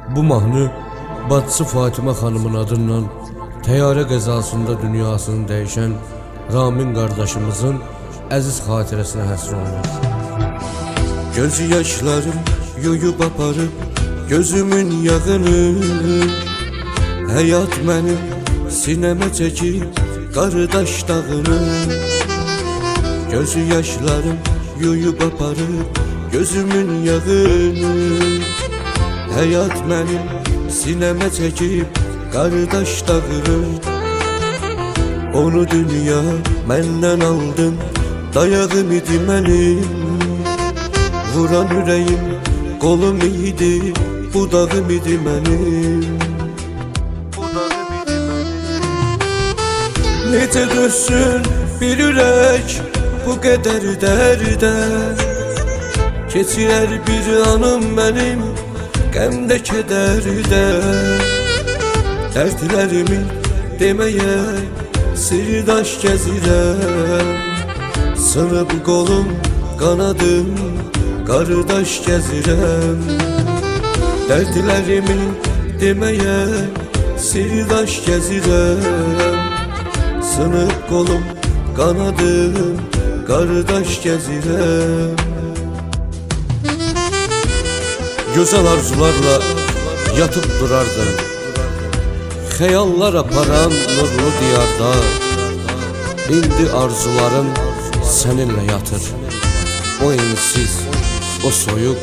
Bu mahnı bacısı Fatimə xanımın adından təyyarə qəzasında dünyasını dəyişən Ramin qardaşımızın əziz xatirəsinə həsr olunur. Göz yaşlarım yuyub aparıb gözümün yağını, həyat mənim sinəmə çəkib qardaş dağını. Göz yaşlarım yuyub aparıb gözümün yağını, həyat mənim sinəmə çəkib qardaş dağını. Onu dünya məndən aldın, dayağım idi mənim, vuran ürəyim qolum idi, budağım idi mənim. Necə dözsün bir ürək bu qədər dərdə, keçirər bir anım mənim qəmdə kədərdə. Dərdlərimi deməyə sirdaş gəzirəm, sınıb qolum qanadım qardaş gəzirəm. Dərdlərimi deməyə sirdaş gəzirəm, sınıb qolum qanadım qardaş gəzirəm. Gözəl arzularla yatıp durardı, xəyallar aparan nurlu diyarda. İndi arzularım səninlə yatır, o ensiz, o soyuq,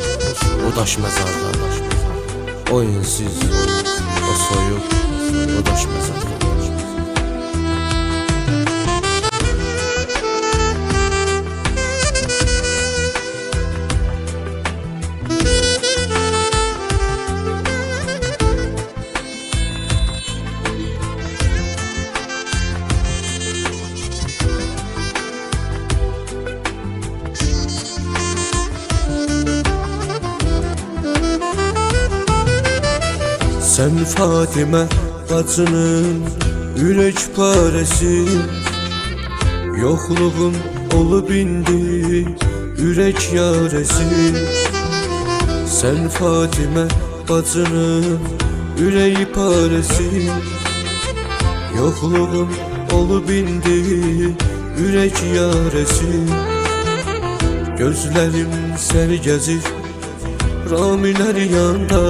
o daş məzarda. O ensiz, o soyuq, o daş məzarda. Sən Fatimə bacının ürək parəsi, yoxluğun olub indi ürək yarəsi. Sən Fatimə bacının ürək parəsi, yoxluğun olub indi ürək yarəsi. Gözlərim səni gəzir Ramilər yanda,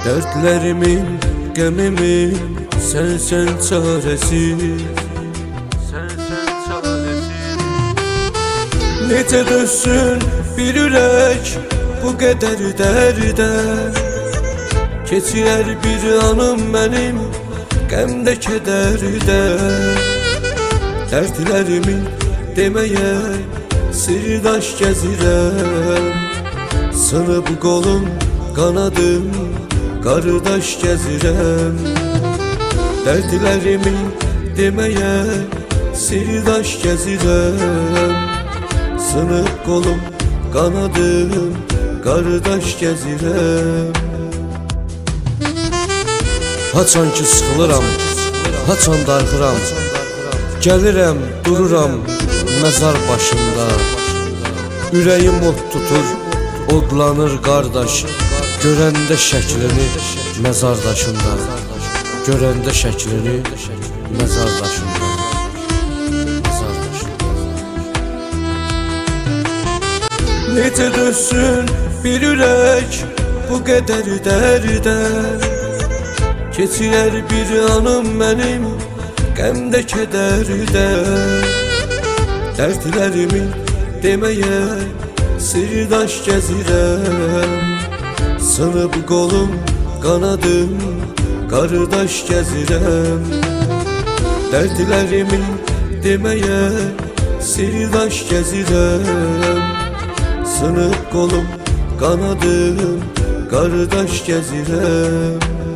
dərdlərimin, qəmimin sənsən çarəsi. Necə dözsün bir ürək bu qədər dərdə, keçirər bir anım mənim qəmdə kədərdə. Dərdlərimi deməyə sirdaş gəzirəm, sınıb qolum qanadım qardaş gəzirəm. Dərdlərimi deməyə sirdaş gəzirəm, sınıb qolum qanadım qardaş gəzirəm. Haçan ki sıxılıram, haçan darxıram, gəlirəm, dururam məzar başında. Ürəyim od tutur, odlanır qardaş, görəndə şəklini məzar daşında. Görəndə şəklini məzar daşında. Necə dözsün bir ürək bu qədər dərdə, keçirər bir anım mənim qəmdə kədərdə. Dərdlərimi deməyə sirdaş gəzirəm, sınıb qolum qanadım qardaş gəzirəm. Dərdlərimi deməyə sirdaş gəzirəm, sınıb qolum qanadım qardaş gəzirəm.